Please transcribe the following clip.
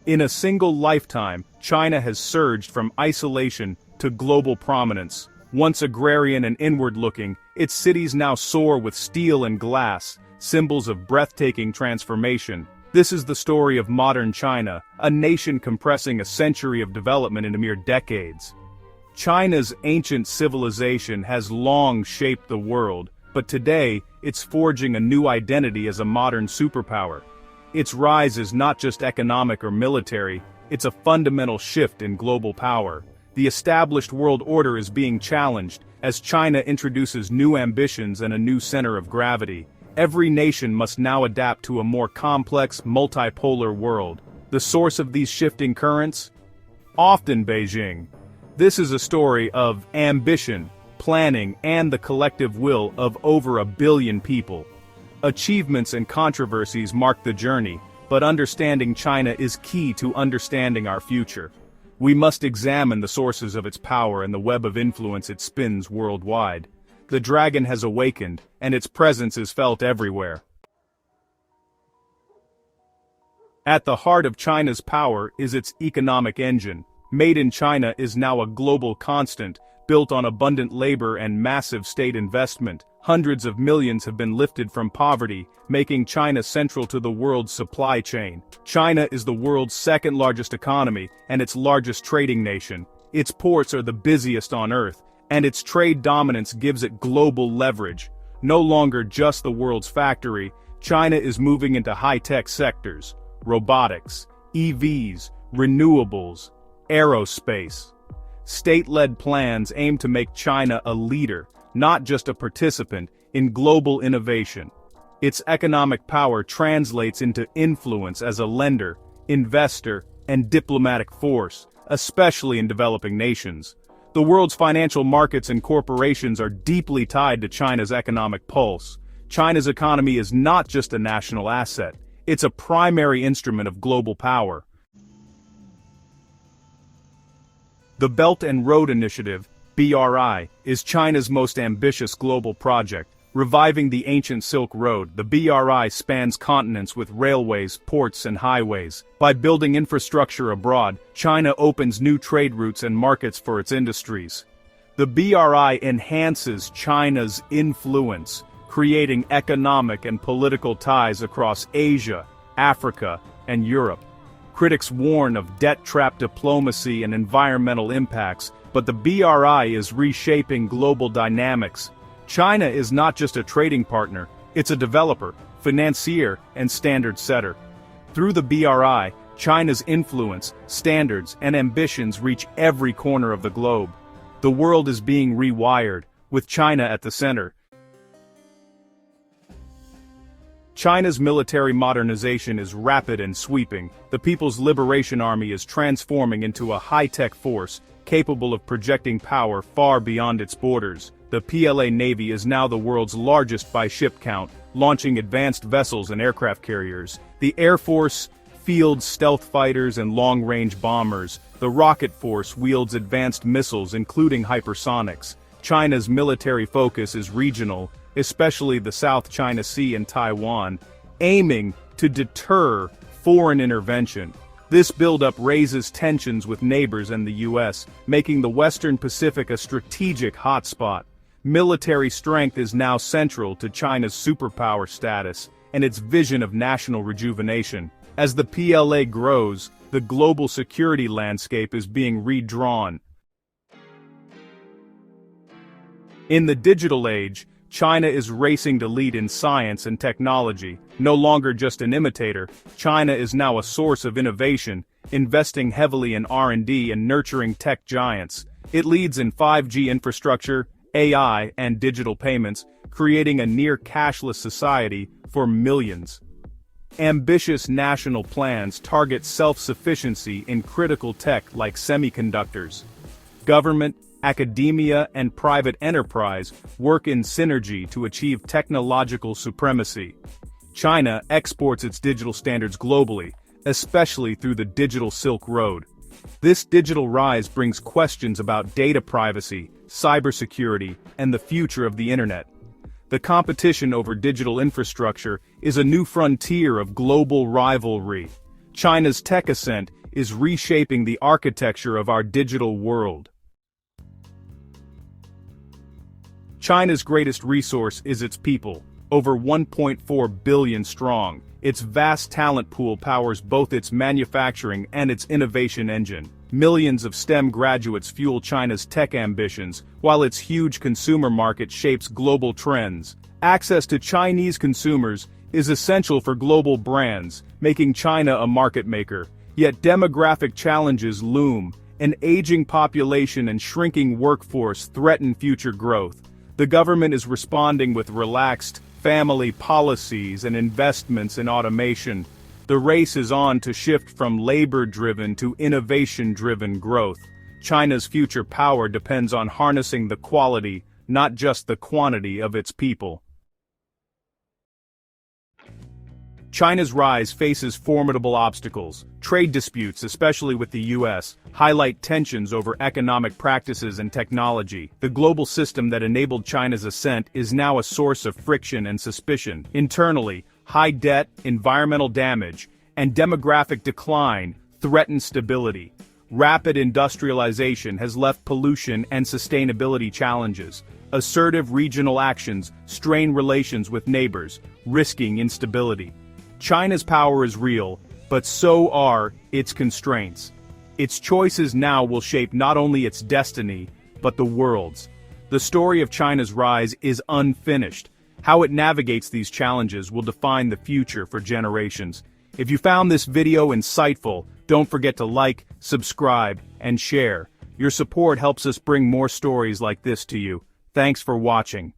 In a single lifetime, China has surged from isolation to global prominence. Once agrarian and inward-looking, its cities now soar with steel and glass, symbols of breathtaking transformation. This is the story of modern China, a nation compressing a century of development into mere decades. China's ancient civilization has long shaped the world, but today, it's forging a new identity as a modern superpower. Its rise is not just economic or military, it's a fundamental shift in global power. The established world order is being challenged, as China introduces new ambitions and a new center of gravity. Every nation must now adapt to a more complex, multipolar world. The source of these shifting currents? Often Beijing. This is a story of ambition, planning, and the collective will of over 1 billion people. Achievements and controversies mark the journey, but understanding China is key to understanding our future. We must examine the sources of its power and the web of influence it spins worldwide. The dragon has awakened, and its presence is felt everywhere. At the heart of China's power is its economic engine. Made in China is now a global constant, built on abundant labor and massive state investment. Hundreds of millions have been lifted from poverty, making China central to the world's supply chain. China is the world's second-largest economy and its largest trading nation. Its ports are the busiest on Earth, and its trade dominance gives it global leverage. No longer just the world's factory, China is moving into high-tech sectors: robotics, EVs, renewables, aerospace. State-led plans aim to make China a leader, not just a participant, in global innovation. Its economic power translates into influence as a lender, investor, and diplomatic force, especially in developing nations. The world's financial markets and corporations are deeply tied to China's economic pulse. China's economy is not just a national asset, it's a primary instrument of global power. The Belt and Road Initiative, BRI, is China's most ambitious global project. Reviving the ancient Silk Road, the BRI spans continents with railways, ports, and highways. By building infrastructure abroad, China opens new trade routes and markets for its industries. The BRI enhances China's influence, creating economic and political ties across Asia, Africa, and Europe. Critics warn of debt-trap diplomacy and environmental impacts, but the BRI is reshaping global dynamics. China is not just a trading partner, it's a developer, financier, and standard setter. Through the BRI, China's influence, standards, and ambitions reach every corner of the globe. The world is being rewired, with China at the center. China's military modernization is rapid and sweeping. The People's Liberation Army is transforming into a high-tech force, capable of projecting power far beyond its borders. The PLA Navy is now the world's largest by ship count, launching advanced vessels and aircraft carriers. The Air Force fields stealth fighters and long-range bombers. The Rocket Force wields advanced missiles, including hypersonics. China's military focus is regional, especially the South China Sea and Taiwan, aiming to deter foreign intervention. This buildup raises tensions with neighbors and the U.S., making the Western Pacific a strategic hotspot. Military strength is now central to China's superpower status and its vision of national rejuvenation. As the PLA grows, the global security landscape is being redrawn. In the digital age, China is racing to lead in science and technology. No longer just an imitator, China is now a source of innovation, investing heavily in R&D and nurturing tech giants. It leads in 5G infrastructure, AI, and digital payments, creating a near-cashless society for millions. Ambitious national plans target self-sufficiency in critical tech like semiconductors. Government, academia, and private enterprise work in synergy to achieve technological supremacy. China exports its digital standards globally, especially through the digital Silk Road. This digital rise brings questions about data privacy, cybersecurity, and the future of the internet. The competition over digital infrastructure is a new frontier of global rivalry. China's tech ascent is reshaping the architecture of our digital world. China's greatest resource is its people, over 1.4 billion strong. Its vast talent pool powers both its manufacturing and its innovation engine. Millions of STEM graduates fuel China's tech ambitions, while its huge consumer market shapes global trends. Access to Chinese consumers is essential for global brands, making China a market maker. Yet demographic challenges loom. An aging population and shrinking workforce threaten future growth. The government is responding with relaxed family policies and investments in automation. The race is on to shift from labor-driven to innovation-driven growth. China's future power depends on harnessing the quality, not just the quantity of its people. China's rise faces formidable obstacles. Trade disputes, especially with the US, highlight tensions over economic practices and technology. The global system that enabled China's ascent is now a source of friction and suspicion. Internally, high debt, environmental damage, and demographic decline threaten stability. Rapid industrialization has left pollution and sustainability challenges. Assertive regional actions strain relations with neighbors, risking instability. China's power is real, but so are its constraints. Its choices now will shape not only its destiny, but the world's. The story of China's rise is unfinished. How it navigates these challenges will define the future for generations. If you found this video insightful, don't forget to like, subscribe, and share. Your support helps us bring more stories like this to you. Thanks for watching.